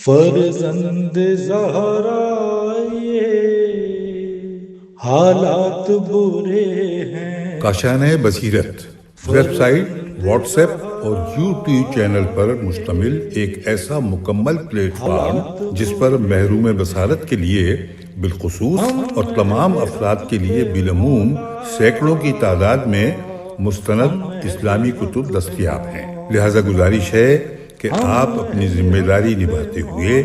فرزند زہرا یہ حالات برے ہیں۔ کاشانۂ بصیرت ویب سائٹ، واٹس ایپ اور یوٹیوب چینل پر مشتمل ایک ایسا مکمل پلیٹ فارم جس پر محروم بصارت کے لیے بالخصوص اور تمام افراد کے لیے بالعموم سینکڑوں کی تعداد میں مستند اسلامی کتب دستیاب ہیں۔ لہذا گزارش ہے کہ آپ اپنی ذمہ داری نبھاتے ہوئے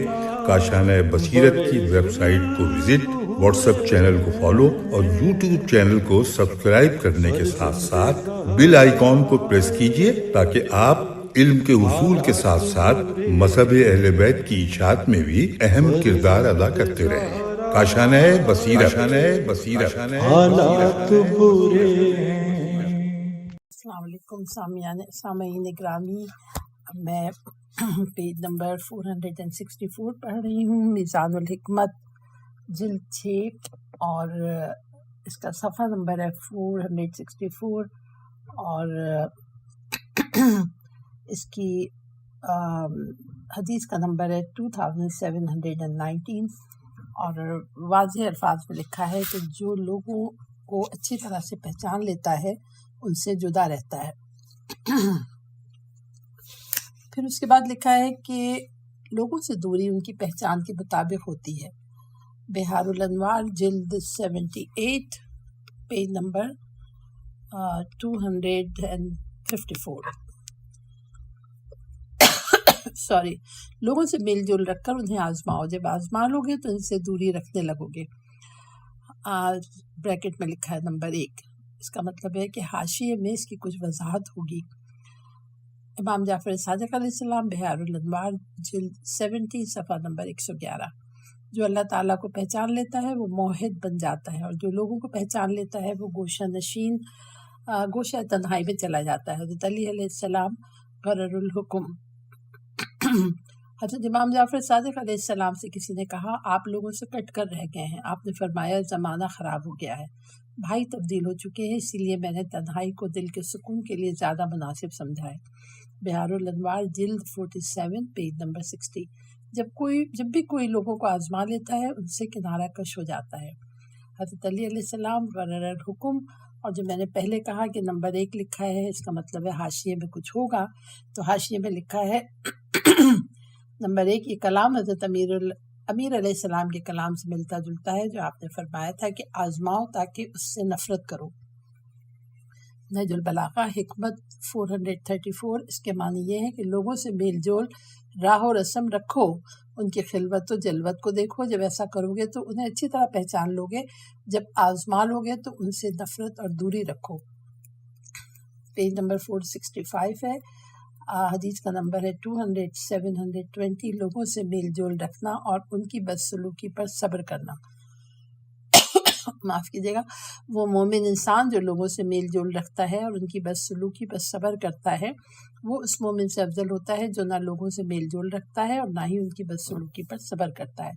کاشانۂ بصیرت کی ویب سائٹ کو وزٹ، واٹس ایپ چینل کو فالو اور یوٹیوب چینل کو سبسکرائب کرنے کے ساتھ ساتھ بیل آئیکن کو پریس کیجئے تاکہ آپ علم کے حصول کے ساتھ ساتھ مذہب اہل بیت کی اشاعت میں بھی اہم کردار ادا کرتے رہیں۔ کاشانۂ بصیرت۔ حالات برے ہیں۔ السلام علیکم سامعین گرامی، میں پیج نمبر 464 پڑھ رہی ہوں، میزان الحکمت جلد 6، اور اس کا صفحہ نمبر ہے 464، اور اس کی حدیث کا نمبر ہے 2719، اور واضح الفاظ میں لکھا ہے کہ جو لوگوں کو اچھی طرح سے پہچان لیتا ہے ان سے جدا رہتا ہے۔ پھر اس کے بعد لکھا ہے کہ لوگوں سے دوری ان کی پہچان کے مطابق ہوتی ہے۔ بہار الانوار جلد 78، پیج نمبر 254۔ لوگوں سے میل جول رکھ کر انہیں آزماؤ، جب آزما لو گے تو ان سے دوری رکھنے لگو گے۔ بریکٹ میں لکھا ہے نمبر 1، اس کا مطلب ہے کہ حاشیے میں اس کی کچھ وضاحت ہوگی۔ امام جعفر صادق علیہ السلام، بہار الانوار جلد 70، صفحہ نمبر 111۔ جو اللہ تعالیٰ کو پہچان لیتا ہے وہ موحد بن جاتا ہے، اور جو لوگوں کو پہچان لیتا ہے وہ گوشہ نشین، گوشہ تنہائی میں چلا جاتا ہے۔ حضرت علی علیہ السلام قرر الحکم۔ حضرت امام جعفر صادق علیہ السلام سے کسی نے کہا آپ لوگوں سے کٹ کر رہ گئے ہیں۔ آپ نے فرمایا زمانہ خراب ہو گیا ہے، بھائی تبدیل ہو چکے ہیں، اسی لیے میں نے تنہائی کو دل کے سکون کے لیے زیادہ مناسب سمجھا ہے۔ بہار الانوار جلد 47، پیج نمبر 60۔ جب بھی کوئی لوگوں کو آزما لیتا ہے ان سے کنارہ کش ہو جاتا ہے۔ حضرت علی علیہ السلام قرر الحکم، اور جو میں نے پہلے کہا کہ نمبر 1 لکھا ہے، اس کا مطلب ہے حاشیے میں کچھ ہوگا، تو حاشیے میں لکھا ہے نمبر 1، یہ کلام حضرت امیر علیہ السلام کے کلام سے ملتا جلتا ہے جو آپ نے فرمایا تھا کہ آزماؤ تاکہ اس سے نفرت کرو۔ نہج البلاغہ حکمت 434، اس کے معنی یہ ہے کہ لوگوں سے میل جول، راہ و رسم رکھو، ان کی خلوت و جلوت کو دیکھو، جب ایسا کرو گے تو انہیں اچھی طرح پہچان لو گے، جب آزما لو گے تو ان سے نفرت اور دوری رکھو۔ پیج نمبر 465 ہے، حدیث کا نمبر ہے 720۔ لوگوں سے میل جول رکھنا اور ان کی بدسلوکی پر صبر کرنا۔ معاف کیجیے گا، وہ مومن انسان جو لوگوں سے میل جول رکھتا ہے اور ان کی بدسلوکی پر صبر کرتا ہے وہ اس مومن سے افضل ہوتا ہے جو نہ لوگوں سے میل جول رکھتا ہے اور نہ ہی ان کی بدسلوکی پر صبر کرتا ہے۔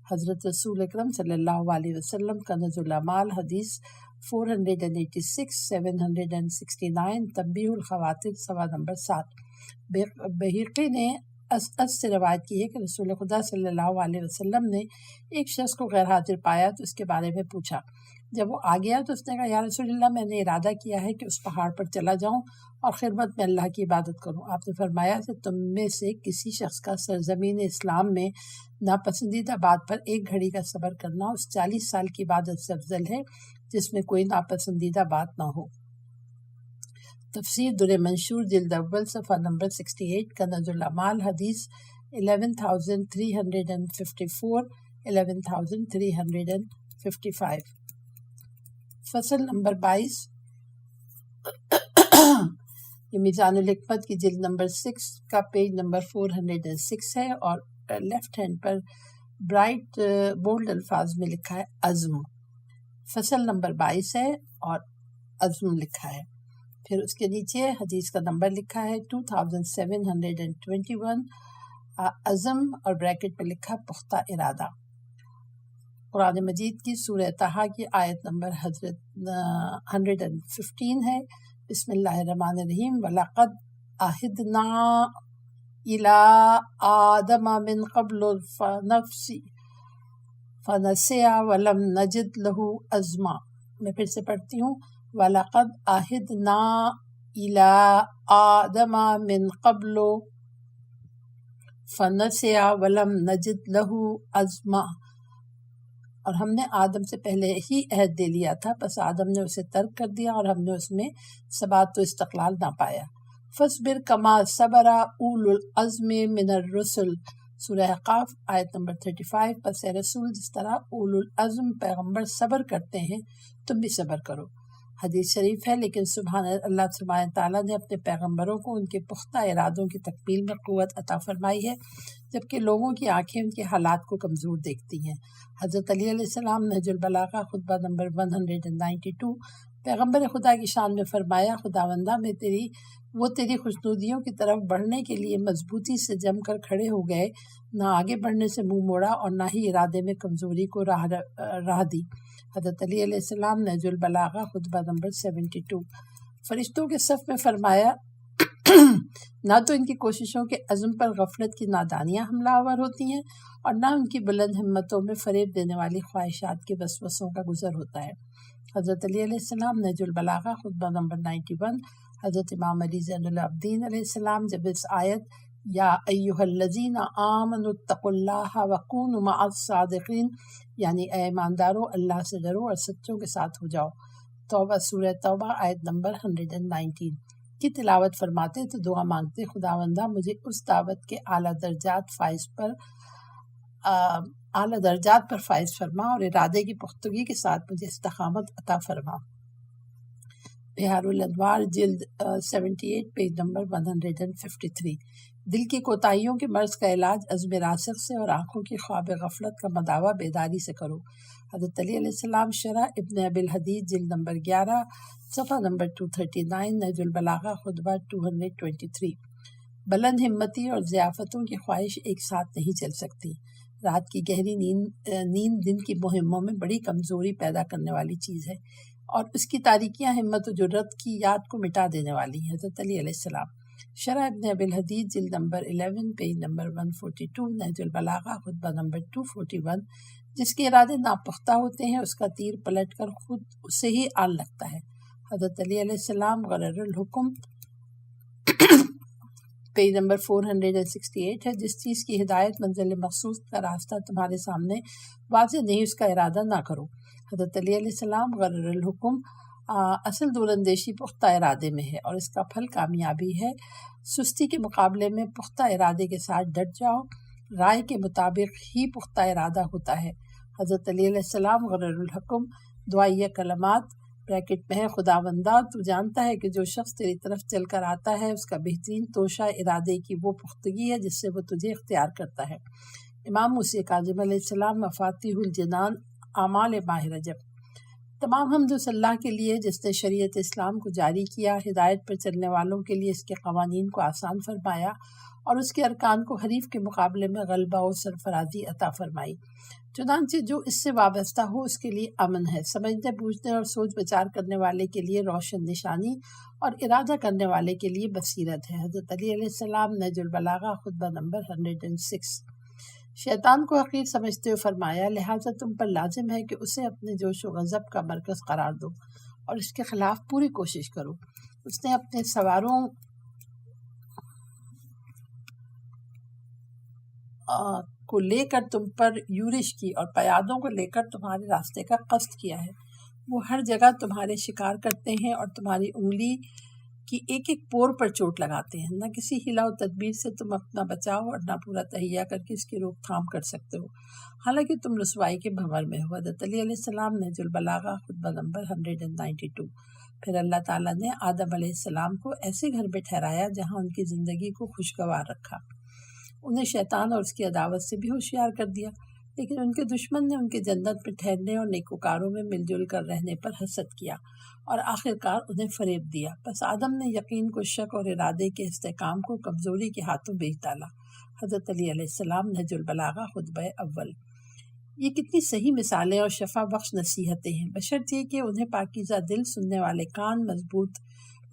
حضرت رسول اکرم صلی اللہ علیہ وسلم کنز الاعمال حدیث 486، 769، تنبیہ الخواطر صفحہ نمبر 7۔ بہقی نے اسعد سے روایت کی ہے کہ رسول خدا صلی اللہ علیہ وسلم نے ایک شخص کو غیر حاضر پایا تو اس کے بارے میں پوچھا۔ جب وہ آ گیا تو اس نے کہا یا رسول اللہ، میں نے ارادہ کیا ہے کہ اس پہاڑ پر چلا جاؤں اور خدمت میں اللہ کی عبادت کروں۔ آپ نے فرمایا کہ تم میں سے کسی شخص کا سرزمین اسلام میں ناپسندیدہ بات پر ایک گھڑی کا صبر کرنا اس 40 سال کی عبادت سے افضل ہے جس میں کوئی ناپسندیدہ بات نہ ہو۔ تفسیر در منشور جلد اول صفحہ نمبر 68، کنز الاعمال حدیث 11354، 11355۔ فصل نمبر 22، یہ میزان الحکمت کی جلد نمبر 6 کا پیج نمبر 406 ہے، اور لیفٹ ہینڈ پر برائٹ بولڈ الفاظ میں لکھا ہے عزم۔ فصل نمبر 22 ہے اور عزم لکھا ہے۔ پھر اس کے نیچے حدیث کا نمبر لکھا ہے 2721، عزم، اور بریکٹ میں لکھا پختہ ارادہ۔ قرآن مجید کی سورہ طٰہٰ کی آیت نمبر 115 ہے۔ بسم اللہ الرحمن الرحیم، وَلَقَدْ عَهِدْنَا إِلَىٰ آدَمَ مِن قَبْلُ فَنَسِيَ وَلَمْ نَجِدْ لَهُ عَزْمًا۔ میں پھر سے پڑھتی ہوں، وَلَقَدْ عَهِدْنَا إِلَىٰ آدَمَ مِن قَبْلُ فَنَسِيَ وَلَمْ نَجِدْ لَهُ عَزْمًا۔ اور ہم نے آدم سے پہلے ہی عہد دے لیا تھا، بس آدم نے اسے ترک کر دیا اور ہم نے اس میں ثبات و استقلال نہ پایا۔ فَاصْبِرْ كَمَا صَبَرَ أُولُو الْعَزْمِ مِنَ الرُّسُلِ، سورہ قاف آیت نمبر 35۔ پس اے رسول، جس طرح اولو العزم پیغمبر صبر کرتے ہیں تم بھی صبر کرو۔ حدیث شریف ہے، لیکن اللہ سبحانہ تعالیٰ نے اپنے پیغمبروں کو ان کے پختہ ارادوں کی تکمیل میں قوت عطا فرمائی ہے، جبکہ لوگوں کی آنکھیں ان کے حالات کو کمزور دیکھتی ہیں۔ حضرت علی علیہ السلام نہج البلاغہ خطبہ نمبر 192، پیغمبر خدا کی شان میں فرمایا، خداوندہ میں تیری خوشنودیوں کی طرف بڑھنے کے لیے مضبوطی سے جم کر کھڑے ہو گئے، نہ آگے بڑھنے سے منہ موڑا اور نہ ہی ارادے میں کمزوری کو راہ دی۔ حضرت علی علیہ السلام نہج البلاغہ خطبہ نمبر 72۔ فرشتوں کے صف میں فرمایا، نہ تو ان کی کوششوں کے عزم پر غفلت کی نادانیاں حملہ آور ہوتی ہیں اور نہ ان کی بلند ہمتوں میں فریب دینے والی خواہشات کے وسوسوں کا گزر ہوتا ہے۔ حضرت علی علیہ السلام نہج البلاغہ خطبہ نمبر 91۔ حضرت امام علی زین العابدین علیہ السلام جب اس آیت یا ایھا الذین آمنوا اتقوا اللہ وکونوا مع الصادقین، یعنی اے ایماندارو اللہ سے ڈرو اور سچوں کے ساتھ ہو جاؤ، توبہ سورہ توبہ آیت نمبر 119 کی تلاوت فرماتے تو دعا مانگتے، خداوندہ مجھے اس دعوت کے اعلیٰ درجات پر فائز فرما اور ارادے کی پختگی کے ساتھ مجھے استقامت عطا فرما۔ بہار الانوار جلد 78 پیج نمبر 153۔ دل کی کوتاہیوں کے مرض کا علاج عزم راسخ سے اور آنکھوں کی خواب غفلت کا مداوع بیداری سے کرو۔ حضرت علی علیہ السلام شرح ابن ابی الحدید جلد نمبر 11 صفحہ نمبر 239، نہج البلاغہ خطبہ 223۔ بلند ہمتی اور ضیافتوں کی خواہش ایک ساتھ نہیں چل سکتی۔ رات کی گہری نیند دن کی مہموں میں بڑی کمزوری پیدا کرنے والی چیز ہے اور اس کی تاریکیاں ہمت و جرت کی یاد کو مٹا دینے والی ہیں۔ حضرت علی علیہ السلام شرح ابن ابی الحدید جلد نمبر 11 پیج نمبر 142، نہج البلاغہ خطبہ نمبر 241۔ جس کے ارادے ناپختہ ہوتے ہیں اس کا تیر پلٹ کر خود اسے ہی آن لگتا ہے۔ حضرت علی علیہ السلام غرر الحکم پیج نمبر 468 ہے، جس چیز کی ہدایت منزل مخصوص کا راستہ تمہارے سامنے واضح نہیں اس کا ارادہ نہ کرو۔ حضرت علی علیہ السلام غرر الحکم اصل دور اندیشی پختہ ارادے میں ہے اور اس کا پھل کامیابی ہے۔ سستی کے مقابلے میں پختہ ارادے کے ساتھ ڈٹ جاؤ، رائے کے مطابق ہی پختہ ارادہ ہوتا ہے۔ حضرت علی علیہ السلام غرر الحکم دعائیہ کلمات بریکٹ میں ہے، خداوندہ تو جانتا ہے کہ جو شخص تیری طرف چل کر آتا ہے اس کا بہترین توشہ ارادے کی وہ پختگی ہے جس سے وہ تجھے اختیار کرتا ہے۔ امام موسیٰ کاظم علیہ السلام مفاتیح الجنان اعمال ماہ رجب۔ تمام حمد و اللہ کے لیے جس نے شریعت اسلام کو جاری کیا، ہدایت پر چلنے والوں کے لیے اس کے قوانین کو آسان فرمایا اور اس کے ارکان کو حریف کے مقابلے میں غلبہ و سرفرازی عطا فرمائی۔ چنانچہ جو اس سے وابستہ ہو اس کے لیے امن ہے، سمجھنے بوجھنے اور سوچ بچار کرنے والے کے لیے روشن نشانی اور ارادہ کرنے والے کے لیے بصیرت ہے۔ حضرت علی علیہ السلام نہج البلاغہ خطبہ نمبر 106۔ شیطان کو حقیر سمجھتے ہوئے فرمایا، لہٰذا تم پر لازم ہے کہ اسے اپنے جوش و غضب کا مرکز قرار دو اور اس کے خلاف پوری کوشش کرو۔ اس نے اپنے سواروں کو لے کر تم پر یورش کی اور پیادوں کو لے کر تمہارے راستے کا قصد کیا ہے۔ وہ ہر جگہ تمہارے شکار کرتے ہیں اور تمہاری انگلی کی ایک ایک پور پر چوٹ لگاتے ہیں۔ نہ کسی ہلا و تدبیر سے تم اپنا بچاؤ اور نہ پورا تہیہ کر کے اس کی روک تھام کر سکتے ہو، حالانکہ تم رسوائی کے بھنور میں ہو۔ حضرت علی علیہ السلام نہج البلاغہ خطبہ نمبر 192۔ پھر اللہ تعالیٰ نے آدم علیہ السلام کو ایسے گھر میں ٹھہرایا جہاں ان کی زندگی کو خوشگوار رکھا۔ انہیں شیطان اور اس کی عداوت سے بھی ہوشیار کر دیا، لیکن ان کے دشمن نے ان کے جنت میں ٹھہرنے اور نیکوکاروں میں مل جل کر رہنے پر حسد کیا اور آخرکار انہیں فریب دیا۔ پس آدم نے یقین کو شک اور ارادے کے استحکام کو کمزوری کے ہاتھوں بیچ ڈالا۔ حضرت علی علیہ السلام نہج البلاغہ خطبہ اول۔ یہ کتنی صحیح مثالیں اور شفا بخش نصیحتیں ہیں، بشرط یہ کہ انہیں پاکیزہ دل، سننے والے کان، مضبوط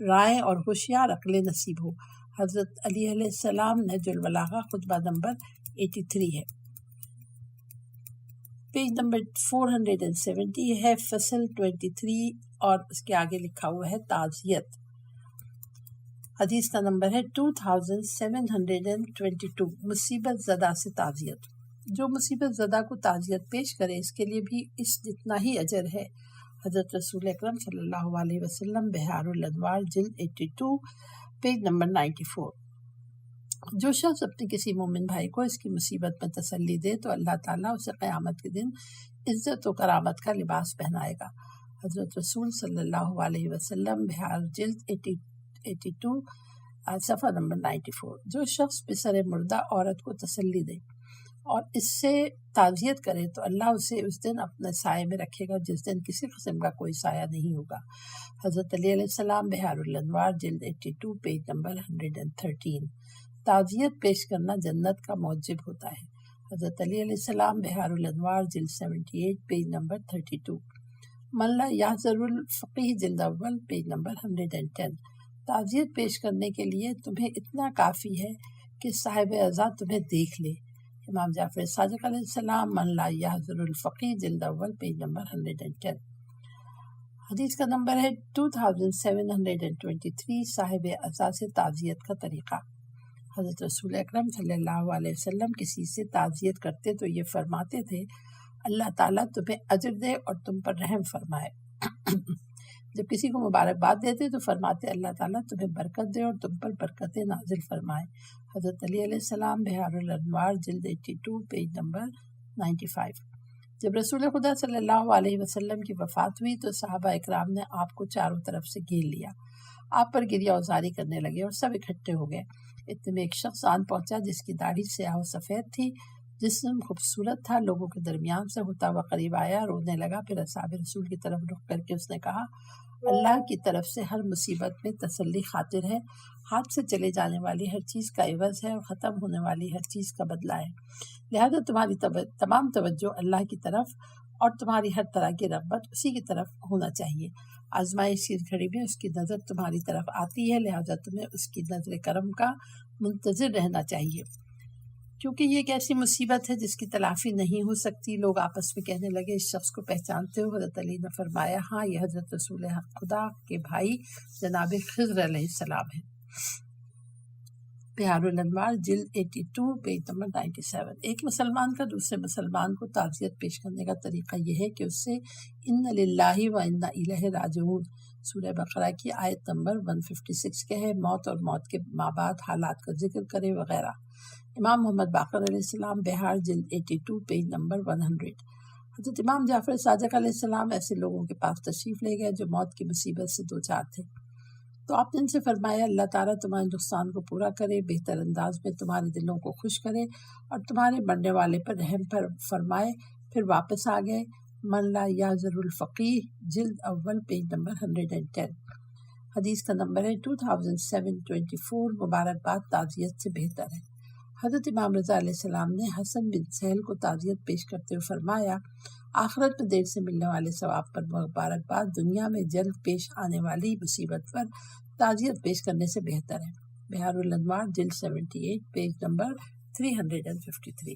رائے اور ہوشیار عقلیں نصیب ہو۔ حضرت علی علیہ السلام نہج البلاغہ خطبہ نمبر 83 ہے۔ پیج نمبر 470 ہے فصل 23 اور اس کے آگے لکھا ہوا ہے تعزیت۔ حدیث کا نمبر ہے 2722، مصیبت زدہ سے تعزیت۔ جو مصیبت زدہ کو تعزیت پیش کرے اس کے لیے بھی اس جتنا ہی اجر ہے۔ حضرت رسول اکرم صلی اللہ علیہ وسلم بحار الانوار جلد 82 پیج نمبر 94۔ جو شخص اپنے کسی مومن بھائی کو اس کی مصیبت میں تسلی دے تو اللہ تعالیٰ اسے قیامت کے دن عزت و کرامت کا لباس پہنائے گا۔ حضرت رسول صلی اللہ علیہ وسلم بحار جلد 82 صفحہ نمبر 94۔ جو شخص بسر مردہ عورت کو تسلی دے اور اس سے تعزیت کرے تو اللہ اسے اس دن اپنے سائے میں رکھے گا جس دن کسی قسم کا کوئی سایہ نہیں ہوگا۔ حضرت علی علیہ السلام بحار الانوار جلد 82 پیج نمبر 113۔ تعزیت پیش کرنا جنت کا موجب ہوتا ہے۔ حضرت علی علیہ السلام بحار الانوار جلد 78 پیج نمبر 32۔ من لا یحضر الفقیہ جلد اول پیج نمبر 110۔ تعزیت پیش کرنے کے لیے تمہیں اتنا کافی ہے کہ صاحب عزا تمہیں دیکھ لے۔ امام جعفر صادق علیہ السلام من لا یحضر الفقیہ جلد اول پیج نمبر 110۔ حدیث کا نمبر ہے 2723، صاحب عزا سے تعزیت کا طریقہ۔ حضرت رسول اکرم صلی اللہ علیہ وسلم کسی سے تعزیت کرتے تو یہ فرماتے تھے اللہ تعالیٰ تمہیں اجر دے اور تم پر رحم فرمائے۔ جب کسی کو مبارکباد دیتے تو فرماتے اللہ تعالیٰ تمہیں برکت دے اور تم پر برکت نازل فرمائے۔ حضرت علی علیہ السلام بحار الانوار جلد 82 پیج نمبر 95۔ جب رسول خدا صلی اللہ علیہ وسلم کی وفات ہوئی تو صحابہ اکرام نے آپ کو چاروں طرف سے گھیر لیا، آپ پر گریہ وزاری کرنے لگے اور سب اکٹھے ہو گئے۔ اتنے میں ایک شخص آن پہنچا جس کی داڑھی سیاہ و سفید تھی، جسم خوبصورت تھا، لوگوں کے درمیان سے ہوتا ہوا قریب آیا، رونے لگا، پھر اصحاب رسول کی طرف رخ کر کے اس نے کہا اللہ کی طرف سے ہر مصیبت میں تسلی خاطر ہے، ہاتھ سے چلے جانے والی ہر چیز کا عوض ہے اور ختم ہونے والی ہر چیز کا بدلہ ہے، لہذا تمہاری تمام توجہ اللہ کی طرف اور تمہاری ہر طرح کی رغبت اسی کی طرف ہونا چاہیے۔ آزمائش کی گھڑی میں اس کی نظر تمہاری طرف آتی ہے، لہذا تمہیں اس کی نظر کرم کا منتظر رہنا چاہیے، کیونکہ یہ ایک ایسی مصیبت ہے جس کی تلافی نہیں ہو سکتی۔ لوگ آپس میں کہنے لگے اس شخص کو پہچانتے ہو؟ حضرت علی نے فرمایا ہاں، یہ حضرت رسول حق خدا کے بھائی جناب خضر علیہ السلام ہے۔ بحار الانوار جلد 82 پیج نمبر 97۔ ایک مسلمان کا دوسرے مسلمان کو تعزیت پیش کرنے کا طریقہ یہ ہے کہ اس سے ان للہ و انا الیہ راجعون سورہ بقرہ کی آیت نمبر 156 کہے، موت اور موت کے بعد حالات کا ذکر کرے وغیرہ۔ امام محمد باقر علیہ السلام بحار جلد 82 پیج نمبر 100۔ حضرت امام جعفر صادق علیہ السلام ایسے لوگوں کے پاس تشریف لے گئے جو موت کی مصیبت سے دوچار تھے، تو آپ نے ان سے فرمایا اللہ تعالیٰ تمہارے نقصان کو پورا کرے، بہتر انداز میں تمہارے دلوں کو خوش کرے اور تمہارے مرنے والے پر رحم فرمائے۔ پھر واپس آ گئے۔ من لا یحضر الفقیہ جلد اول پیج نمبر 110۔ حدیث کا نمبر ہے 2724، مبارکباد تعزیت سے بہتر ہے۔ حضرت امام رضا علیہ السلام نے حسن بن سہل کو تعزیت پیش کرتے ہوئے فرمایا آخرت میں دیر سے ملنے والے ثواب پر مبارکباد دنیا میں جلد پیش آنے والی مصیبت پر تعزیت پیش کرنے سے بہتر ہے۔ بحار الانوار جلد 78 پیج نمبر 353۔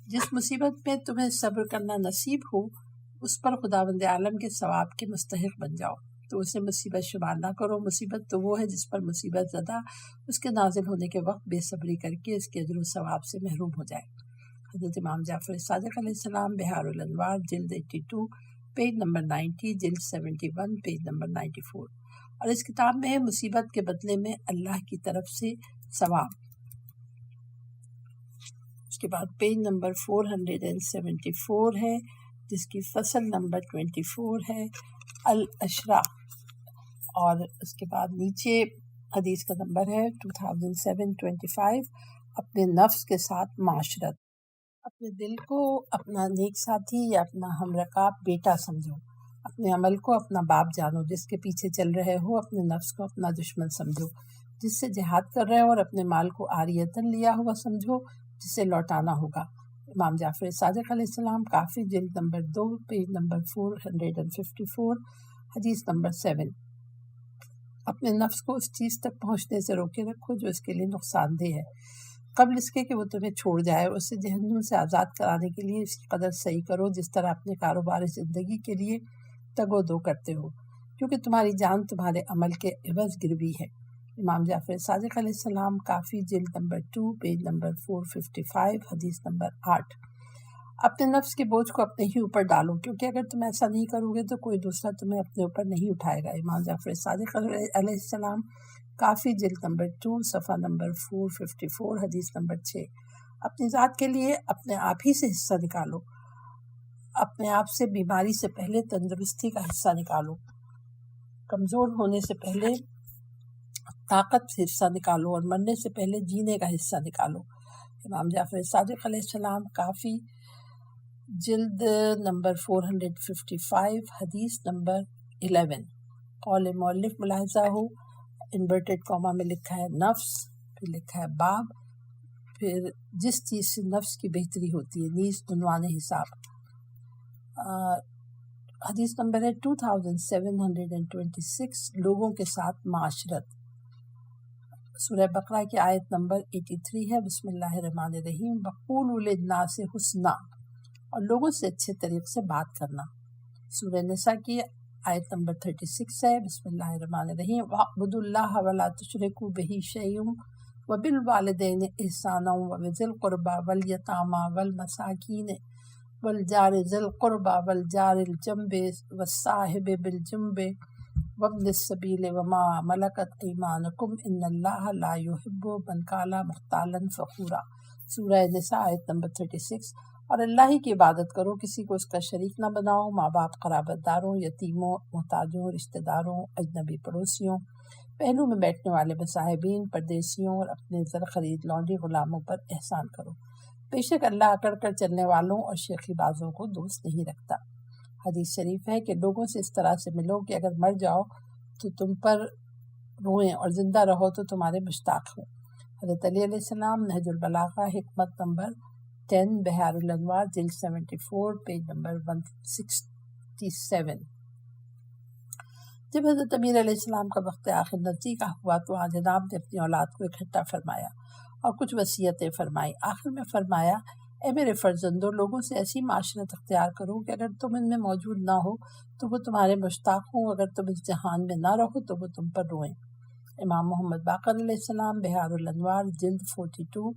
جس مصیبت میں تمہیں صبر کرنا نصیب ہو اس پر خداوند عالم کے ثواب کے مستحق بن جاؤ، تو اسے مصیبت شمار نہ کرو۔ مصیبت تو وہ ہے جس پر مصیبت زدہ اس کے نازل ہونے کے وقت بے صبری کر کے اس کے اجر و ثواب سے محروم ہو جائے۔ حضرت امام جعفر صادق علیہ السلام بحار الانوار جلد 82 پیج نمبر 90، جلد 71 پیج نمبر 94۔ اور اس کتاب میں ہے مصیبت کے بدلے میں اللہ کی طرف سے ثواب۔ اس کے بعد پیج نمبر 474 ہے جس کی فصل نمبر 24 ہے الاشرا، اور اس کے بعد نیچے حدیث کا نمبر ہے 2725، اپنے نفس کے ساتھ معاشرت۔ اپنے دل کو اپنا نیک ساتھی یا اپنا ہم رکاب بیٹا سمجھو، اپنے عمل کو اپنا باپ جانو، جس کے پیچھے چل رہے ہو اپنے نفس کو اپنا دشمن سمجھو، جس سے جہاد کر رہے ہو اور اپنے مال کو عاریتاً لیا ہوا سمجھو جسے لوٹانا ہوگا۔ امام جعفر صادق علیہ السلام کافی جلد نمبر 2 پیج نمبر 454، حدیث نمبر 7۔ اپنے نفس کو اس چیز تک پہنچنے سے روکے رکھو جو اس کے لیے نقصان دہ ہے، قبل اس کے کہ وہ تمہیں چھوڑ جائے، اور اسے جہنم سے آزاد کرانے کے لیے اس قدر صحیح کرو جس طرح اپنے کاروبار زندگی کے لیے تگ و دو کرتے ہو، کیونکہ تمہاری جان تمہارے عمل کے عوض گروی ہے۔ امام جعفر صادق علیہ السلام، کافی، جلد نمبر 2، پیج نمبر 455، حدیث نمبر 8۔ اپنے نفس کے بوجھ کو اپنے ہی اوپر ڈالو، کیونکہ اگر تم ایسا نہیں کرو گے تو کوئی دوسرا تمہیں اپنے اوپر نہیں اٹھائے گا۔ امام جعفر صادق علیہ السلام، کافی، جلد نمبر 2، صفحہ نمبر 454، حدیث نمبر 6۔ اپنی ذات کے لیے اپنے آپ ہی سے حصہ نکالو، اپنے آپ سے بیماری سے پہلے تندرستی کا حصہ نکالو، کمزور ہونے سے پہلے طاقت سے حصہ نکالو، اور مرنے سے پہلے جینے کا حصہ نکالو۔ امام جعفر صادق علیہ السلام، کافی، جلد نمبر 455، حدیث نمبر 11۔ قول مؤلف ملاحظہ ہو، انورٹڈ کاما میں لکھا ہے نفس، پھر لکھا ہے باب، پھر جس چیز سے نفس کی بہتری ہوتی ہے، نیز عنوان حساب۔ حدیث نمبر ہے 2726، لوگوں کے ساتھ معاشرت۔ سورہ بقرہ کی آیت نمبر 83 ہے۔ بسم اللہ الرحمن الرحیم، وَقُولُوا لِلنَّاسِ حُسْنًا، اور لوگوں سے اچھے طریقے سے بات کرنا۔ سورہ نساء کی آیت نمبر 36 ہے۔ بسم اللہ الرحمن الرحیم، وَاعْبُدُوا اللَّهَ وَلَا تُشْرِكُوا بِهِ شَيْئًا وَبِالْوَالِدَيْنِ إِحْسَانًا وَبِذِي الْقُرْبَى وَالْيَتَامَى وَالْمَسَاكِينِ وَالْجَارِ ذِي الْقُرْبَى وَالْجَارِ الْجَنبِ وَالصَّاحِبِ بِالْجَنبِ وَابْنِ السَّبِيلِ وَمَا مَلَكَتْ أَيْمَانُكُمْ إِنَّ اللَّهَ لَا يُحِبُّ مَنْ كَانَ مُخْتَالًا فَخُورًا۔ سورہ نساء آیت نمبر 36۔ اور اللہ ہی کی عبادت کرو، کسی کو اس کا شریک نہ بناؤ، ماں باپ، قرابت داروں، یتیموں، محتاجوں، رشتہ داروں، اجنبی پڑوسیوں، پہلو میں بیٹھنے والے مصاحبین، پردیسیوں، اور اپنے زر خرید لونڈی غلاموں پر احسان کرو۔ بے شک اللہ اکڑ کر چلنے والوں اور شیخی بازوں کو دوست نہیں رکھتا۔ حدیث شریف ہے کہ لوگوں سے اس طرح سے ملو کہ اگر مر جاؤ تو تم پر روئیں، اور زندہ رہو تو تمہارے مشتاق ہوں۔ حضرت علی علیہ السلام، نہج البلاغہ، حکمت نمبر 10، بحار الانوار، جلد 74، پیج نمبر 167۔ جب حضرت امیر علیہ السلام کا وقت آخر نزدیک ہوا تو آن جناب نے اپنی اولاد کو اکٹھا فرمایا اور کچھ وصیتیں فرمائی۔ آخر میں فرمایا، اے میرے فرزندوں، لوگوں سے ایسی معاشرت اختیار کرو کہ اگر تم ان میں موجود نہ ہو تو وہ تمہارے مشتاق ہوں، اگر تم اس جہان میں نہ رہو تو وہ تم پر روئیں۔ امام محمد باقر علیہ السلام، بحار الانوار، جلد 42،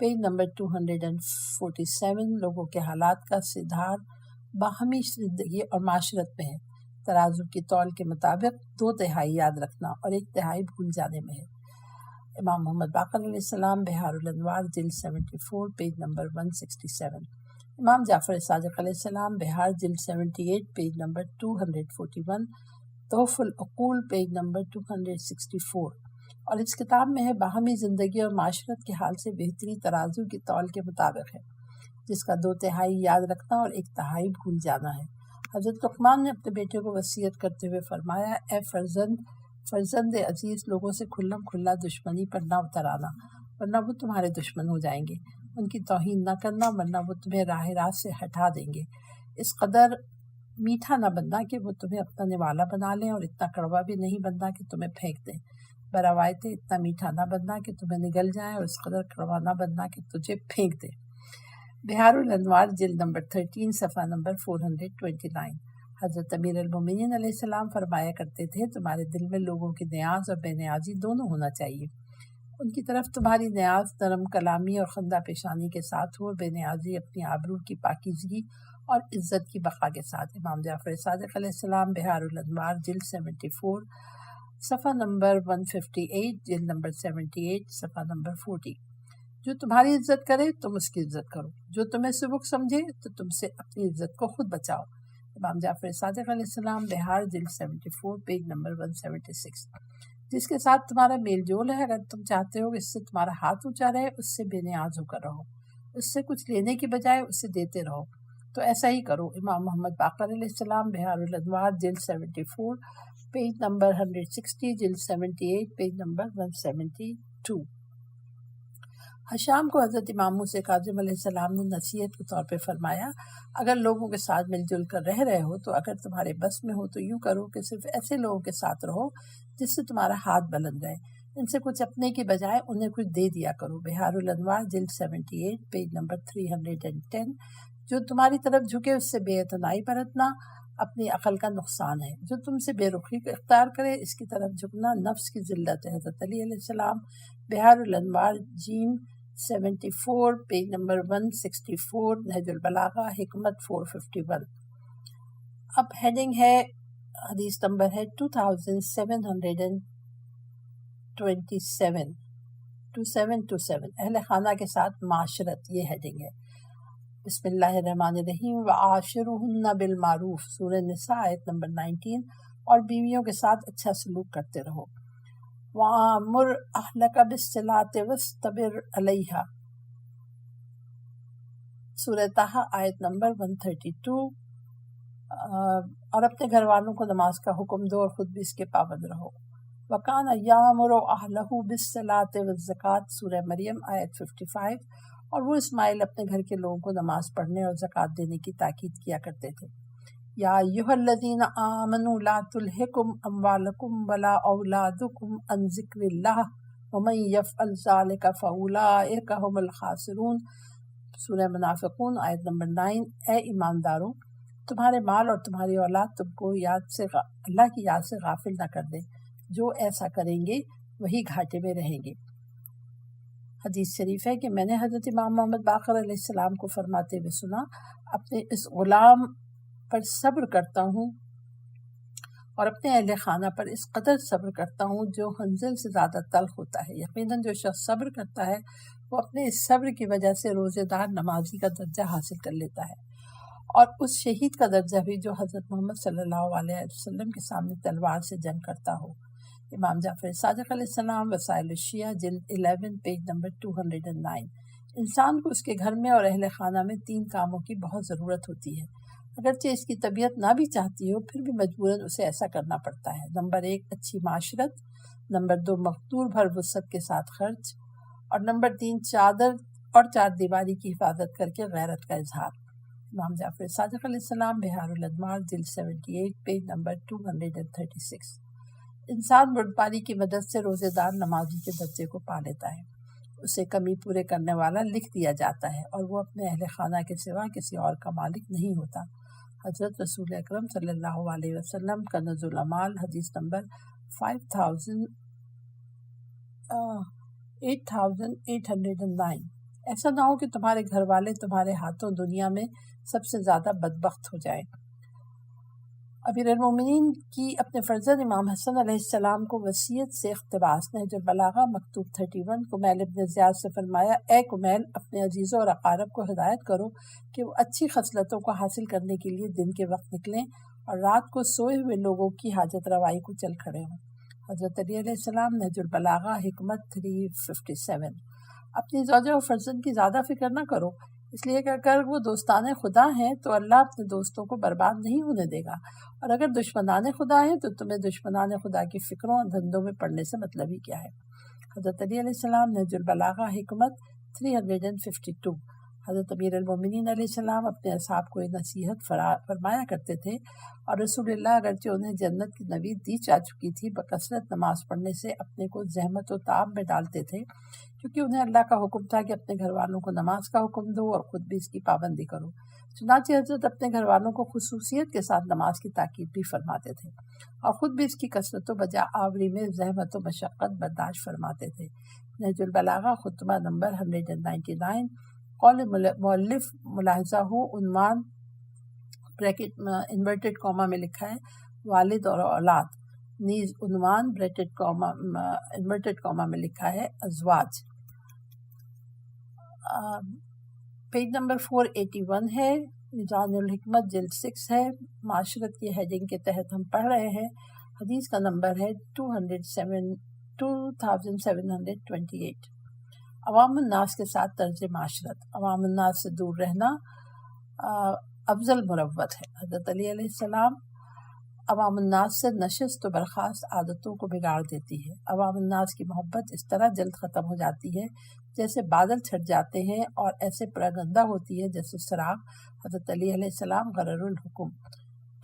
پیج نمبر 247۔ لوگوں کے حالات کا سدھار باہمی زندگی اور معاشرت میں ہے۔ ترازو کی تول کے مطابق 2/3 یاد رکھنا اور 1/3 بھول جانے میں ہے۔ امام محمد باقر علیہ السلام، بحار الانوار، جلد 74، پیج نمبر 167۔ امام جعفر صادق علیہ السلام، بحار، جلد 78، پیج نمبر 241، تحف العقول، پیج نمبر 264۔ اور اس کتاب میں ہے باہمی زندگی اور معاشرت کے حال سے بہتری ترازو کی تول کے مطابق ہے، جس کا 2/3 یاد رکھنا اور 1/3 بھول جانا ہے۔ حضرت لقمان نے اپنے بیٹے کو وصیت کرتے ہوئے فرمایا، اے فرزند عزیز، لوگوں سے کھلم کھلا دشمنی پر نہ اتر آنا، ورنہ وہ تمہارے دشمن ہو جائیں گے۔ ان کی توہین نہ کرنا، ورنہ وہ تمہیں راہ راست سے ہٹا دیں گے۔ اس قدر میٹھا نہ بننا کہ وہ تمہیں اپنا نوالا بنا لیں، اور اتنا کڑوا بھی نہیں بننا کہ تمہیں پھینک دیں۔ بروایت اتنا میٹھا نہ بننا کہ تمہیں نگل جائیں، اور اس قدر کڑوا نہ بننا کہ تجھے پھینک دیں۔ بحار الانوار، جلد نمبر 13، صفحہ نمبر 429۔ حضرت امیر المومنین علیہ السلام فرمایا کرتے تھے، تمہارے دل میں لوگوں کی نیاز اور بے نیازی دونوں ہونا چاہیے۔ ان کی طرف تمہاری نیاز نرم کلامی اور خندہ پیشانی کے ساتھ ہو، اور بے نیازی اپنی آبرو کی پاکیزگی اور عزت کی بقا کے ساتھ۔ امام جعفر صادق علیہ السلام، بحار الانوار، جلد 74، صفحہ نمبر 158، جلد نمبر 78، صفحہ نمبر 40۔ جو تمہاری عزت کرے تم اس کی عزت کرو، جو تمہیں سبک سمجھے تو تم سے اپنی عزت کو خود بچاؤ۔ امام جعفر صادق علیہ السلام، بحار، جلد 74، پیج نمبر 176۔ جس کے ساتھ تمہارا میل جول ہے، اگر تم چاہتے ہو کہ اس سے تمہارا ہاتھ اونچا رہے، اس سے بے نیاز ہو کر رہو، اس سے کچھ لینے کی بجائے اس سے دیتے رہو، تو ایسا ہی کرو۔ امام محمد باقر علیہ السلام، بحار الانوار، جلد 74، پیج نمبر 160، جلد 78، پیج نمبر 172۔ حشام کو حضرت امام موسیٰ کاظم علیہ السلام نے نصیحت کے طور پہ فرمایا، اگر لوگوں کے ساتھ مل جل کر رہ رہے ہو تو اگر تمہارے بس میں ہو تو یوں کرو کہ صرف ایسے لوگوں کے ساتھ رہو جس سے تمہارا ہاتھ بلند رہے، ان سے کچھ اپنے کی بجائے انہیں کچھ دے دیا کرو۔ بہار الانوار جلد 78 پیج نمبر 310۔ جو تمہاری طرف جھکے اس سے بے اعتنائی برتنا اپنی عقل کا نقصان ہے، جو تم سے بے رخی اختیار کرے اس کی طرف جھکنا نفس کی ذلت ہے۔ حضرت علی علیہ السلام، بہار الانوار جیم 74 پیج نمبر 164، نہج البلاغہ حکمت 451۔ اب ہیڈنگ ہے، حدیث نمبر ہے 2727 اہل خانہ کے ساتھ معاشرت، یہ ہیڈنگ ہے۔ بسم اللہ الرحمن الرحیم۔ وعاشرہن بالمعروف، سورہ نساء آیت نمبر 19، اور بیویوں کے ساتھ اچھا سلوک کرتے رہو۔ وَأَمُرْ أَهْلَكَ بِالصِّلَاةِ وَاصْطَبِرْ عَلَيْهَا، سورہ طٰہٰ آیت نمبر 132، اور اپنے گھر والوں کو نماز کا حکم دو اور خود بھی اس کے پابند رہو۔ وَكَانَ يَأْمُرُ أَهْلَهُ بِالصِّلَاةِ وَالزَّكَاةِ، سورہ مریم آیت 55، اور وہ اسماعیل اپنے گھر کے لوگوں کو نماز پڑھنے اور زکوٰۃ دینے کی تاکید کیا کرتے تھے۔ یا ایھا الذین آمنوا لا تلھکم اموالکم ولا اولادکم عن ذکر اللہ ومن یفعل ذلک فاولئک ھم الخاسرون، سورہ منافقون آیت نمبر 9۔ اے ایمانداروں، تمہارے مال اور تمہاری اولاد تم کو اللہ کی یاد سے غافل نہ کر دے، جو ایسا کریں گے وہی گھاٹے میں رہیں گے۔ حدیث شریف ہے کہ میں نے حضرت امام محمد باقر علیہ السلام کو فرماتے ہوئے سنا، اپنے اس غلام پر صبر کرتا ہوں اور اپنے اہل خانہ پر اس قدر صبر کرتا ہوں جو حنظل سے زیادہ تلخ ہوتا ہے۔ یقیناً جو شخص صبر کرتا ہے وہ اپنے اس صبر کی وجہ سے روزے دار نمازی کا درجہ حاصل کر لیتا ہے، اور اس شہید کا درجہ بھی جو حضرت محمد صلی اللہ علیہ وسلم کے سامنے تلوار سے جنگ کرتا ہو۔ امام جعفر صادق علیہ السلام، وسائل الشیعہ جلد 11 پیج نمبر 209۔ انسان کو اس کے گھر میں اور اہل خانہ میں 3 کاموں کی بہت ضرورت ہوتی ہے، اگرچہ اس کی طبیعت نہ بھی چاہتی ہو پھر بھی مجبوراً اسے ایسا کرنا پڑتا ہے۔ نمبر 1 اچھی معاشرت، نمبر 2 مقدور بھر وسعت کے ساتھ خرچ، اور نمبر 3 چادر اور 4 دیواری کی حفاظت کر کے غیرت کا اظہار۔ امام جعفر صادق علیہ السلام، بہار الانوار جلد 78 پیج نمبر 236۔ انسان بردباری کی مدد سے روزے دار نمازی کے درجے کو پا لیتا ہے، اسے کمی پورے کرنے والا لکھ دیا جاتا ہے، اور وہ اپنے اہل خانہ کے سوا کسی اور کا مالک نہیں ہوتا۔ حضرت رسول اکرم صلی اللہ علیہ وسلم، کنز الاعمال، حدیث نمبر 8809۔ ایسا نہ ہو کہ تمہارے گھر والے تمہارے ہاتھوں دنیا میں سب سے زیادہ بدبخت ہو جائیں۔ امیر المومنین کی اپنے فرزند امام حسن علیہ السلام کو وصیت سے اقتباس، نہج البلاغہ مکتوب 31۔ کمیل ابن زیاد سے فرمایا، اے کمیل، اپنے عزیزوں اور اقارب کو ہدایت کرو کہ وہ اچھی خصلتوں کو حاصل کرنے کے لیے دن کے وقت نکلیں اور رات کو سوئے ہوئے لوگوں کی حاجت روائی کو چل کھڑے ہوں۔ حضرت علی علیہ السلام، نہج البلاغہ حکمت 357۔ اپنی زوجہ و فرزند کی زیادہ فکر نہ کرو، اس لیے کہ اگر وہ دوستان خدا ہیں تو اللہ اپنے دوستوں کو برباد نہیں ہونے دے گا، اور اگر دشمنان خدا ہیں تو تمہیں دشمنان خدا کی فکروں اور دھندوں میں پڑنے سے مطلب ہی کیا ہے۔ حضرت علی علیہ السلام، نہج البلاغہ حکمت 352۔ حضرت امیر المومنین علیہ السلام اپنے اصحاب کو یہ نصیحت فرمایا کرتے تھے، اور رسول اللہ اگرچہ انہیں جنت کی نوید دی جا چکی تھی، بکثرت نماز پڑھنے سے اپنے کو زحمت و تعب میں ڈالتے تھے، کیونکہ انہیں اللہ کا حکم تھا کہ اپنے گھر والوں کو نماز کا حکم دو اور خود بھی اس کی پابندی کرو۔ چنانچہ حضرت اپنے گھر والوں کو خصوصیت کے ساتھ نماز کی تاکید بھی فرماتے تھے، اور خود بھی اس کی کثرت و بجا آوری میں زحمت و مشقت برداشت فرماتے تھے۔ نہج البلاغہ خطبہ نمبر 199۔ قول مؤلف ملاحظہ ہو، عنوان بریکٹ انورٹڈ کاما میں لکھا ہے والد اور اولاد، نیز عنوان بریکٹ کاما انورٹڈ کاما میں لکھا ہے ازواج۔ پیج نمبر 481 ہے، میزان الحکمت جلد 6 ہے۔ معاشرت کی ہیڈنگ کے تحت ہم پڑھ رہے ہیں۔ حدیث کا نمبر ہے 2728۔ عوام الناس کے ساتھ طرز معاشرت، عوام الناس سے دور رہنا افضل مروت ہے۔ حضرت علی علیہ السلام، عوام الناس سے نشست و برخاست عادتوں کو بگاڑ دیتی ہے۔ عوام الناس کی محبت اس طرح جلد ختم ہو جاتی ہے جیسے بادل چھٹ جاتے ہیں اور ایسے پراگندہ ہوتی ہے جیسے سراغ. حضرت علی علیہ السلام غرر الحکم.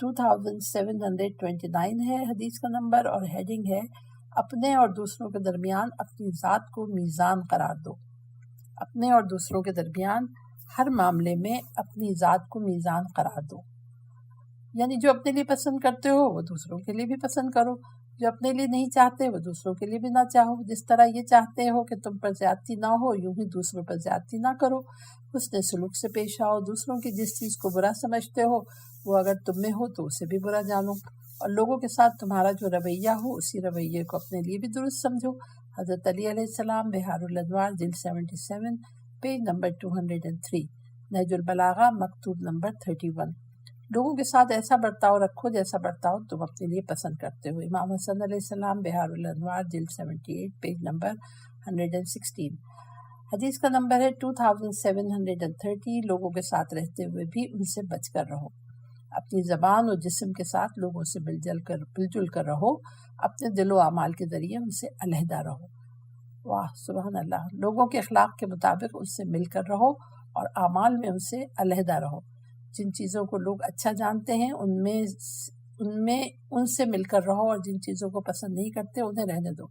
2729 ہے حدیث کا نمبر، اور ہیڈنگ ہے اپنے اور دوسروں کے درمیان اپنی ذات کو میزان قرار دو. اپنے اور دوسروں کے درمیان ہر معاملے میں اپنی ذات کو میزان قرار دو. یعنی جو اپنے لیے پسند کرتے ہو وہ دوسروں کے لیے بھی پسند کرو، جو اپنے لیے نہیں چاہتے وہ دوسروں کے لیے بھی نہ چاہو. جس طرح یہ چاہتے ہو کہ تم پر زیادتی نہ ہو، یوں ہی دوسروں پر زیادتی نہ کرو. حسن سلوک سے پیش آؤ. دوسروں کی جس چیز کو برا سمجھتے ہو وہ اگر تم میں ہو تو اسے بھی برا جانو، اور لوگوں کے ساتھ تمہارا جو رویہ ہو اسی رویے کو اپنے لیے بھی درست سمجھو. حضرت علی علیہ السلام بحار الانوار جلد 77 پیج نمبر 203. نہج البلاغہ مکتوب نمبر 31. لوگوں کے ساتھ ایسا برتاؤ رکھو جیسا برتاؤ تم اپنے لیے پسند کرتے ہو. امام حسن علیہ السلام بحار الانوار جلد 78 پیج نمبر 116. حدیث کا نمبر ہے 2730. لوگوں کے ساتھ رہتے ہوئے بھی ان سے بچ کر رہو. اپنی زبان اور جسم کے ساتھ لوگوں سے مل جل کر رہو. اپنے دل و اعمال کے ذریعے ان سے علیحدہ رہو. واہ سبحان اللہ. لوگوں کے اخلاق کے مطابق ان سے مل کر رہو اور اعمال میں ان سے علیحدہ رہو. جن چیزوں کو لوگ اچھا جانتے ہیں ان سے مل کر رہو، اور جن چیزوں کو پسند نہیں کرتے انہیں رہنے دو.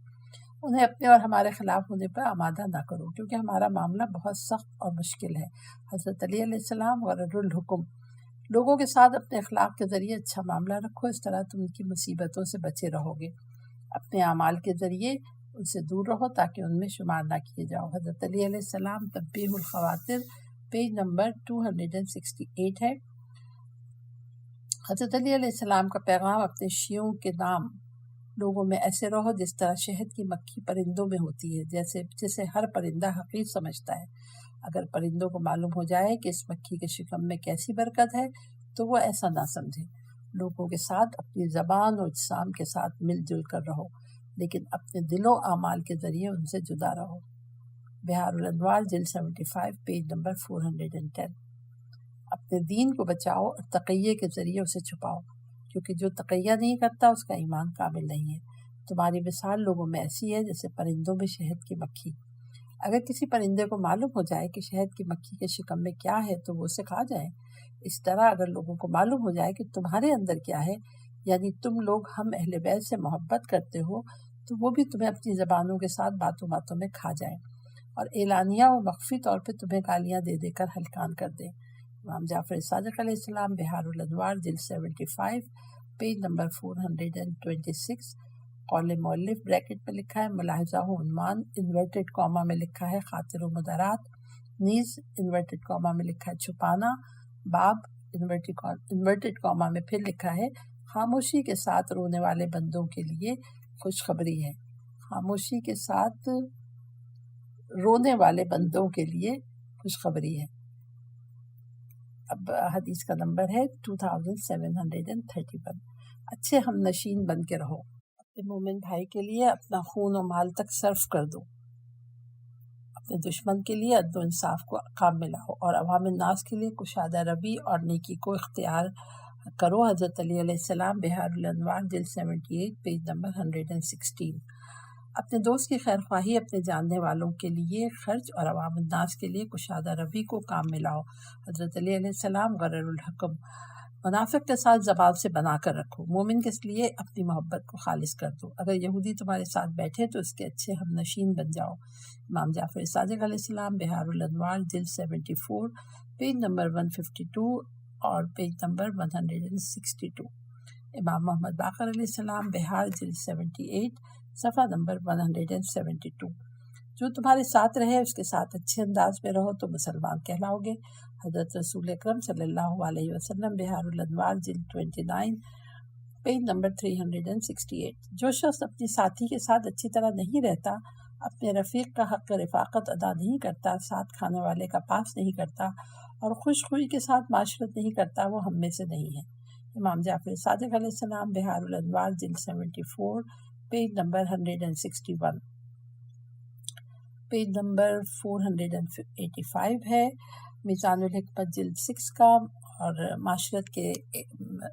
انہیں اپنے اور ہمارے خلاف ہونے پر آمادہ نہ کرو، کیونکہ ہمارا معاملہ بہت سخت اور مشکل ہے. حضرت علی علیہ السلام غرر الحکم. لوگوں کے ساتھ اپنے اخلاق کے ذریعے اچھا معاملہ رکھو، اس طرح تم ان کی مصیبتوں سے بچے رہو گے. اپنے اعمال کے ذریعے ان سے دور رہو تاکہ ان میں شمار نہ کیے جاؤ. حضرت علی علیہ السلام تنبیہ الخواطر پیج نمبر 268 ہے. حضرت علی علیہ السلام کا پیغام اپنے شیعوں کے نام. لوگوں میں ایسے رہو جس طرح شہد کی مکھی پرندوں میں ہوتی ہے، جسے ہر پرندہ حقیر سمجھتا ہے. اگر پرندوں کو معلوم ہو جائے کہ اس مکھی کے شکم میں کیسی برکت ہے تو وہ ایسا نہ سمجھے. لوگوں کے ساتھ اپنی زبان اور اجسام کے ساتھ مل جل کر رہو، لیکن اپنے دل و اعمال کے ذریعے ان سے جدا رہو. بحار الانوار جلد 75 پیج نمبر 410. اپنے دین کو بچاؤ اور تقیہ کے ذریعے اسے چھپاؤ، کیونکہ جو تقیہ نہیں کرتا اس کا ایمان کامل نہیں ہے. تمہاری مثال لوگوں میں ایسی ہے جیسے پرندوں میں شہد کی مکھی. اگر کسی پرندے کو معلوم ہو جائے کہ شہد کی مکھی کے شکم میں کیا ہے تو وہ اسے کھا جائے. اس طرح اگر لوگوں کو معلوم ہو جائے کہ تمہارے اندر کیا ہے، یعنی تم لوگ ہم اہل بیت سے محبت کرتے ہو، تو وہ بھی تمہیں اپنی زبانوں کے ساتھ باتوں باتوں میں کھا جائیں اور اعلانیہ و مخفی طور پہ تمہیں گالیاں دے دے کر ہلکان کر دیں. امام جعفر صادق علیہ السلام بحار الانوار جلد 75 پیج نمبر 426. قول مؤلف بریکٹ میں لکھا ہے ملاحظہ و عنوان، انورٹڈ کاما میں لکھا ہے خاطر و مدارات، نیز انورٹڈ کاما میں لکھا ہے چھپانا. باب انورٹڈ کاما میں پھر لکھا ہے خاموشی کے ساتھ رونے والے بندوں کے لیے خوشخبری ہے. خاموشی کے ساتھ رونے والے بندوں کے لیے خوشخبری ہے. اب حدیث کا نمبر ہے 2731. اچھے ہم نشین بن کے رہو. اپنے مومن بھائی کے لیے اپنا خون و مال تک صرف کر دو. اپنے دشمن کے لیے عدل و انصاف کو کام میں لاؤ اور عوام الناس کے لیے کشادہ روی اور نیکی کو اختیار کرو. حضرت علی علیہ السلام بحار الانوار جلد 78 پیج نمبر 116. اپنے دوست کی خیر خواہی اپنے جاننے والوں کے لیے خرچ اور عوام الناس کے لیے کشادہ روی کو کام میں لاؤ. حضرت علی علیہ السلام غرر الحکم. منافق کے ساتھ زبان سے بنا کر رکھو، مومن کے لیے اپنی محبت کو خالص کر دو. اگر یہودی تمہارے ساتھ بیٹھے تو اس کے اچھے ہم نشین بن جاؤ. امام جعفر صادق علیہ السلام بحار الانوار جلد 74 پیج نمبر 152 اور پیج نمبر 162. امام محمد باقر علیہ السلام بحار جلد 78 صفحہ نمبر 172. جو تمہارے ساتھ رہے اس کے ساتھ اچھے انداز میں رہو تو مسلمان کہلاؤ گے. حضرت رسول اکرم صلی اللہ علیہ وسلم بحار الانوار جلد 29 پیج نمبر 368. جو شخص اپنی ساتھی کے ساتھ اچھی طرح نہیں رہتا، اپنے رفیق کا حق رفاقت ادا نہیں کرتا، ساتھ کھانے والے کا پاس نہیں کرتا اور خوش خوئی کے ساتھ معاشرت نہیں کرتا، وہ ہم میں سے نہیں ہے. امام جعفر صادق علیہ السلام بحار الانوار جلد 74 پیج نمبر 161. پیج نمبر 485 ہے میزان الحکمت جلد 6 کا، اور معاشرت کے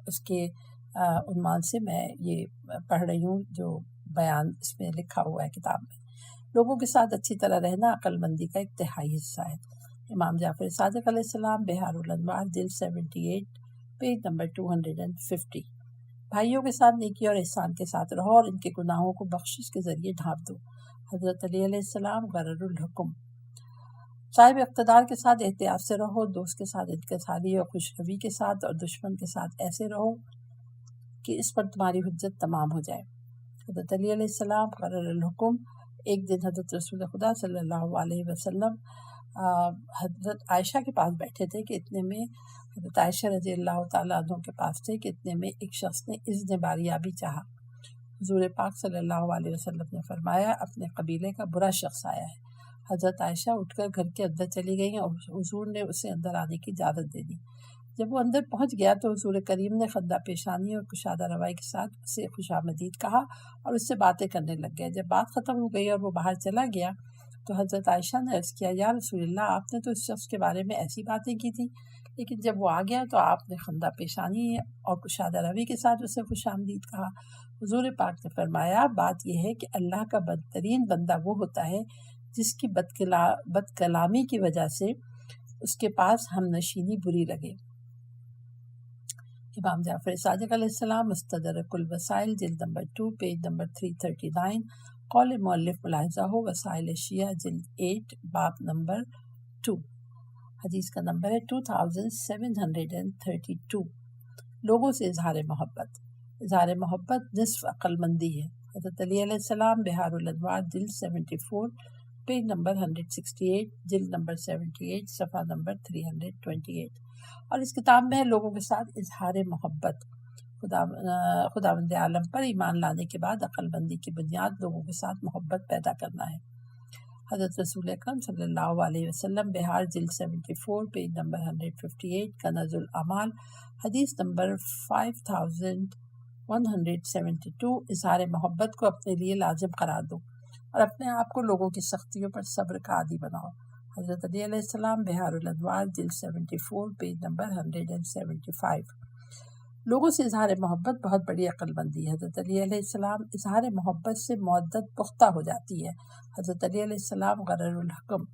اس کے عنوان سے میں یہ پڑھ رہی ہوں جو بیان اس میں لکھا ہوا ہے کتاب میں. لوگوں کے ساتھ اچھی طرح رہنا عقل مندی کا ایک تہائی حصہ ہے۔ امام جعفر صادق علیہ السلام، بہار الانوار، جلد 78، پیج نمبر 250۔ بھائیوں کے ساتھ نیکی اور احسان کے ساتھ رہو اور ان کے گناہوں کو بخشش کے ذریعے ڈھانپ دو۔ حضرت علی علیہ السلام، غرر الحکم۔ صاحب اقتدار کے ساتھ احتیاط سے رہو، دوست کے ساتھ انکساری اور خوش روی کے ساتھ، اور دشمن کے ساتھ ایسے رہو کہ اس پر تمہاری حجت تمام ہو جائے۔ حضرت علی علیہ السلام، غرر الحکم۔ ایک دن حضرت رسول خدا صلی اللہ علیہ وسلم حضرت عائشہ کے پاس بیٹھے تھے کہ اتنے میں حضرت عائشہ رضی اللہ تعالیٰ عنہ کے پاس تھے کہ اتنے میں ایک شخص نے اذن باریابی چاہا۔ حضور پاک صلی اللہ علیہ وسلم نے فرمایا، اپنے قبیلے کا برا شخص آیا ہے۔ حضرت عائشہ اٹھ کر گھر کے اندر چلی گئیں اور حضور نے اسے اندر آنے کی اجازت دے دی۔ جب وہ اندر پہنچ گیا تو حضور کریم نے خندہ پیشانی اور کشادہ روائی کے ساتھ اسے خوش آمدید کہا اور اس سے باتیں کرنے لگ گئے۔ جب بات ختم ہو گئی اور وہ باہر چلا گیا تو حضرت عائشہ نے عرض کیا، یا رسول اللہ، آپ نے تو اس شخص کے بارے میں ایسی باتیں کی تھی، لیکن جب وہ آ گیا تو آپ نے خندہ پیشانی اور کشادہ روی کے ساتھ اسے خوش آمدید کہا۔ حضور پاک نے فرمایا، بات یہ ہے کہ اللہ کا بدترین بندہ وہ ہوتا ہے جس کی بد کلامی کی وجہ سے اس کے پاس ہم نشینی بری لگے۔ امام جعفر صادق علیہ السلام، مستدرک الوسائل، جلد نمبر 2، پیج نمبر 339۔ قول مؤلف ملاحظہ ہو، وسائل شیعہ، جلد 8، باب نمبر 2۔ حدیث کا نمبر ہے 2732۔ لوگوں سے اظہار محبت۔ اظہار محبت نصف عقل مندی ہے۔ حضرت علی علیہ السلام، بہار الانوار، جلد 74، پیج نمبر 168، جلد نمبر 78، صفحہ نمبر 328۔ اور اس کتاب میں ہے لوگوں کے ساتھ اظہار محبت۔ خداوند عالم پر ایمان لانے کے بعد عقل مندی کی بنیاد لوگوں کے ساتھ محبت پیدا کرنا ہے۔ حضرت رسول اکرم صلی اللہ علیہ وسلم، بہار، جلد 74، پیج نمبر 158، کنز الاعمال، حدیث نمبر 5172۔ اظہار محبت کو اپنے لیے لازم قرار دو اور اپنے آپ کو لوگوں کی سختیوں پر صبر کا عادی بناؤ۔ حضرت علی علیہ السلام، بہار الانوار، جلد 74، پیج نمبر 175۔ لوگوں سے اظہار محبت بہت بڑی عقل مندی ہے۔ حضرت علی علیہ السلام، اظہار محبت سے معدت پختہ ہو جاتی ہے۔ حضرت علی علیہ السلام، غرر الحکم۔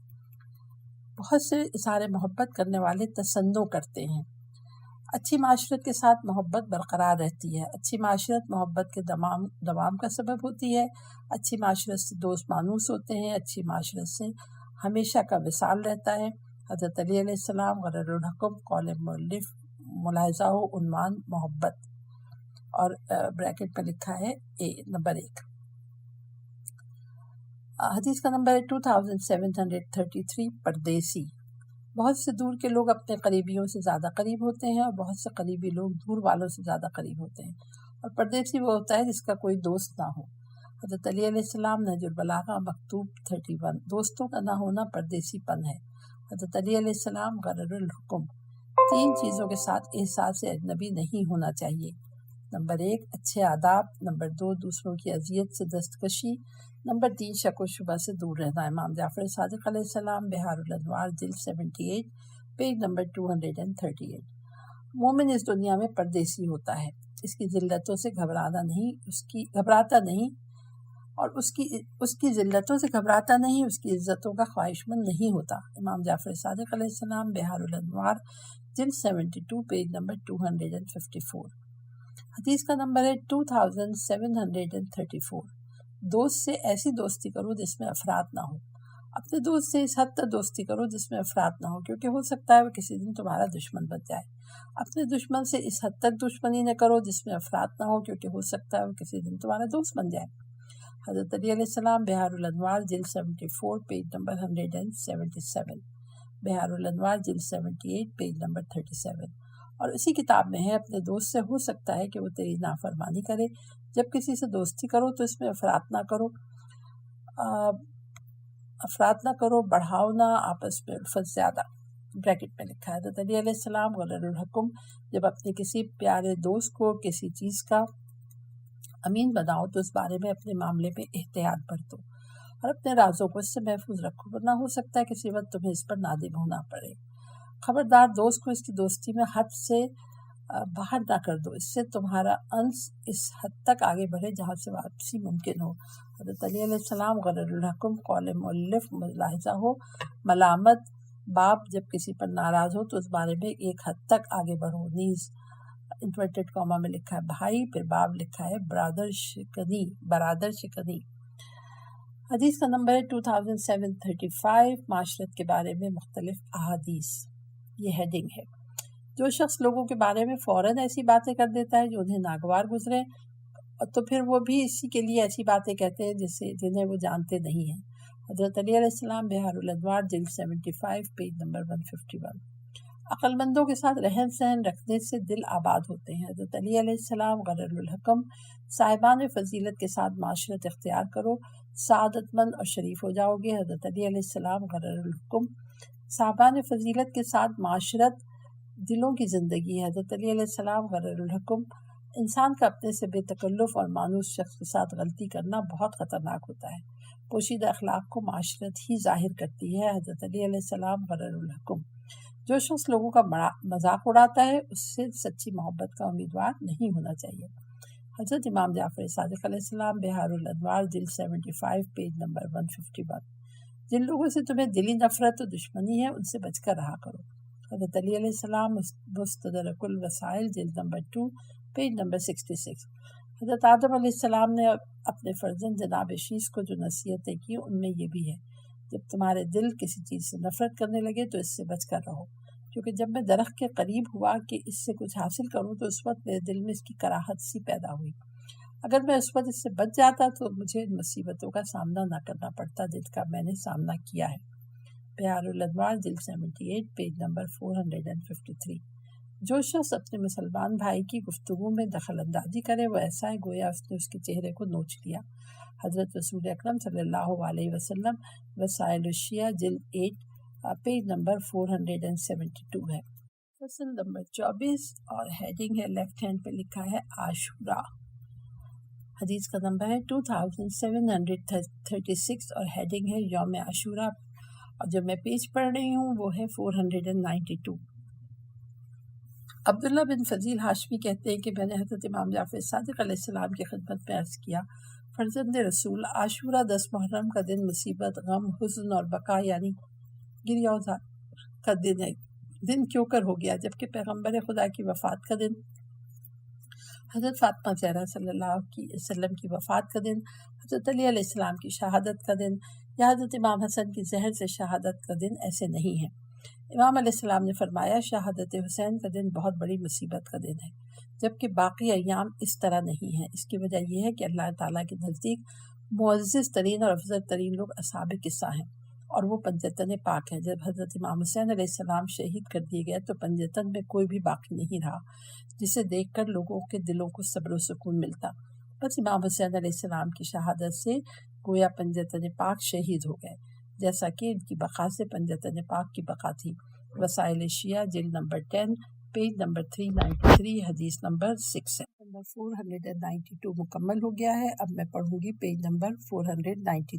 بہت سے اظہار محبت کرنے والے تصنع کرتے ہیں۔ اچھی معاشرت کے ساتھ محبت برقرار رہتی ہے۔ اچھی معاشرت محبت کے دوام کا سبب ہوتی ہے۔ اچھی معاشرت سے دوست مانوس ہوتے ہیں۔ اچھی معاشرت سے ہمیشہ کا وصال رہتا ہے۔ حضرت علی علیہ السلام، غرر الحکم۔ قول مؤلف ملاحظہ ہو، عنوان محبت، اور بریکٹ میں لکھا ہے نمبر 1۔ حدیث کا نمبر ہے 2733۔ پردیسی۔ بہت سے دور کے لوگ اپنے قریبیوں سے زیادہ قریب ہوتے ہیں اور بہت سے قریبی لوگ دور والوں سے زیادہ قریب ہوتے ہیں، اور پردیسی وہ ہوتا ہے جس کا کوئی دوست نہ ہو۔ حضرت علی علیہ السلام، نہج البلاغہ، مکتوب 31۔ دوستوں کا نہ ہونا پردیسی پن ہے۔ حضرت علی علیہ السلام، غرر الحکم۔ 3 چیزوں کے ساتھ احساس اجنبی نہیں ہونا چاہیے۔ نمبر 1، اچھے آداب۔ نمبر 2، دوسروں کی اذیت سے دستکشی۔ نمبر 3، شک و شبہ سے دور رہنا۔ امام جعفر صادق علیہ السلام، بہار الانوار، جلد 78، پیج نمبر 238۔ مومن اس دنیا میں پردیسی ہوتا ہے، اس کی ذلتوں سے گھبراتا نہیں اور اس کی ذلتوں سے گھبراتا نہیں، اس کی عزتوں کا خواہش مند نہیں ہوتا۔ امام جعفر صادق علیہ السلام، بہار الانوار، جلد 72، پیج نمبر 254۔ حدیث کا نمبر ہے 2734۔ دوست سے ایسی دوستی کرو جس میں افراط نہ ہو۔ اپنے دوست سے اس حد تک دوستی کرو جس میں افراط نہ ہو، کیونکہ ہو سکتا ہے وہ کسی دن تمہارا دشمن بن جائے۔ اپنے دشمن سے اس حد تک دشمنی نہ کرو جس میں افراط نہ ہو، کیونکہ ہو سکتا ہے وہ کسی دن تمہارا دوست بن جائے۔ حضرت علی علیہ السلام، بہار الانوار، جلد 74، پیج نمبر 177۔ بہار الانوار، جلد 78، پیج نمبر 37۔ اور اسی کتاب میں ہے، اپنے دوست سے ہو سکتا ہے کہ وہ تیری نافرمانی کرے۔ جب کسی سے دوستی کرو تو اس میں افراط نہ کرو، بڑھاؤ نہ، آپس میں الفت زیادہ۔ بریکٹ میں لکھا ہے، حضرت علی علیہ السلام، غرر الحکم۔ جب اپنے کسی پیارے دوست کو کسی چیز کا امین بناؤ تو اس بارے میں اپنے معاملے میں احتیاط برتو اور اپنے رازوں کو اس سے محفوظ رکھو، ورنہ ہو سکتا ہے کسی وقت تمہیں اس پر نادم ہونا پڑے۔ خبردار، دوست کو اس کی دوستی میں حد سے باہر نہ کر دو، اس سے تمہارا انس اس حد تک آگے بڑھے جہاں سے واپسی ممکن ہو۔ حضرت علی علیہ السلام غرر الحکم قول مؤلف ملاحظہ ہو، ملامت باپ جب کسی پر ناراض ہو تو اس بارے میں ایک حد تک آگے بڑھو۔ نیز انورٹڈ کاما میں لکھا ہے بھائی، پھر باب لکھا ہے برادر شکنی۔ حدیث کا نمبر ہے 2735، معاشرت کے بارے میں مختلف احادیث، یہ ہیڈنگ ہے۔ جو شخص لوگوں کے بارے میں فوراً ایسی باتیں کر دیتا ہے جو انہیں ناگوار گزرے، تو پھر وہ بھی اسی کے لیے ایسی باتیں کہتے ہیں جنہیں وہ جانتے نہیں ہیں۔ حضرت علی علیہ السلام بحار الانوار جلد 75 پیج نمبر 151۔ عقل مندوں کے ساتھ رہن سہن رکھنے سے دل آباد ہوتے ہیں۔ حضرت علی علیہ السلام غرر الحکم، صاحبان فضیلت کے ساتھ معاشرت اختیار کرو، سعادت مند اور شریف ہو جاؤ گے۔ حضرت علی علیہ السلام غرر الحکم، صاحبان فضیلت کے ساتھ معاشرت دلوں کی زندگی ہے۔ حضرت علی علیہ السلام غرر الحکم، انسان کا اپنے سے بے تکلف اور مانوس شخص کے ساتھ غلطی کرنا بہت خطرناک ہوتا ہے۔ پوشیدہ اخلاق کو معاشرت ہی ظاہر کرتی ہے۔ حضرت علی علیہ السلام غرر الحکم، جو شخص لوگوں کا مذاق اڑاتا ہے اس سے سچی محبت کا امیدوار نہیں ہونا چاہیے۔ حضرت امام جعفر صادق علیہ السلام بحار الانوار جلد 75 پیج نمبر 151۔ جن لوگوں سے تمہیں دلی نفرت و دشمنی ہے ان سے بچ کر رہا کرو۔ حضرت علی علیہ السلام مستدرک الوسائل جلد نمبر 2 پیج نمبر 66۔ حضرت آدم علیہ السلام نے اپنے فرزند جناب شیث کو جو نصیحتیں کی ان میں یہ بھی ہے، جب تمہارے دل کسی چیز سے نفرت کرنے لگے تو اس سے بچ کر رہو، کیونکہ جب میں درخت کے قریب ہوا کہ اس سے کچھ حاصل کروں تو اس وقت میرے دل میں اس کی کراہت سی پیدا ہوئی۔ اگر میں اس وقت اس سے بچ جاتا تو مجھے مصیبتوں کا سامنا نہ کرنا پڑتا جن کا میں نے سامنا کیا ہے۔ بحار الانوار جلد 78 پیج نمبر 453۔ جو شخص اپنے مسلمان بھائی کی گفتگو میں دخل اندازی کرے وہ ایسا ہے گویا اس نے اس کے چہرے کو نوچ لیا۔ حضرت رسول اکرم صلی اللہ علیہ وسلم وسائل الشیعہ جلد 8 پیج نمبر 472 ہے۔ فصل نمبر 24 اور ہیڈنگ ہے لیفٹ ہینڈ پہ لکھا ہے عاشورہ۔ حدیث کا نمبر ہے 2736 اور ہیڈنگ ہے یوم عاشورہ، اور جو میں پیج پڑھ رہی ہوں وہ ہے 492۔ عبداللہ بن فضیل ہاشمی کہتے ہیں کہ میں نے حضرت امام جعفر صادق علیہ السلام کی خدمت میں عرض کیا، فرزند رسول، عاشورہ 10 محرم کا دن مصیبت، غم، حزن اور بقا یعنی گریہ کا دن ہے، دن کیوں کر ہو گیا، جبکہ پیغمبر خدا کی وفات کا دن، حضرت فاطمہ زہرا صلی اللہ علیہ وسلم کی وفات کا دن، حضرت علی علیہ السلام کی شہادت کا دن یا حضرت امام حسن کی زہر سے شہادت کا دن ایسے نہیں ہیں۔ امام علیہ السلام نے فرمایا شہادت حسین کا دن بہت بڑی مصیبت کا دن ہے، جبکہ باقی ایام اس طرح نہیں ہیں۔ اس کی وجہ یہ ہے کہ اللہ تعالیٰ کے نزدیک معزز ترین اور افضل ترین لوگ اصحاب قصہ ہیں، اور وہ پنجتن پاک ہیں۔ جب حضرت امام حسین علیہ السلام شہید کر دیے گئے تو پنجتن میں کوئی بھی باقی نہیں رہا جسے دیکھ کر لوگوں کے دلوں کو صبر و سکون ملتا۔ بس امام حسین علیہ السلام کی شہادت سے گویا پنجتن پاک شہید ہو گئے، جیسا کہ ان کی بقا سے پنجتن پاک کی بقا تھی۔ وسائل شیعہ جلد نمبر 10 پیج نمبر 393 حدیث نمبر 6 ہے۔ نمبر 492 مکمل ہو گیا ہے۔ اب میں پڑھوں گی پیج نمبر 493۔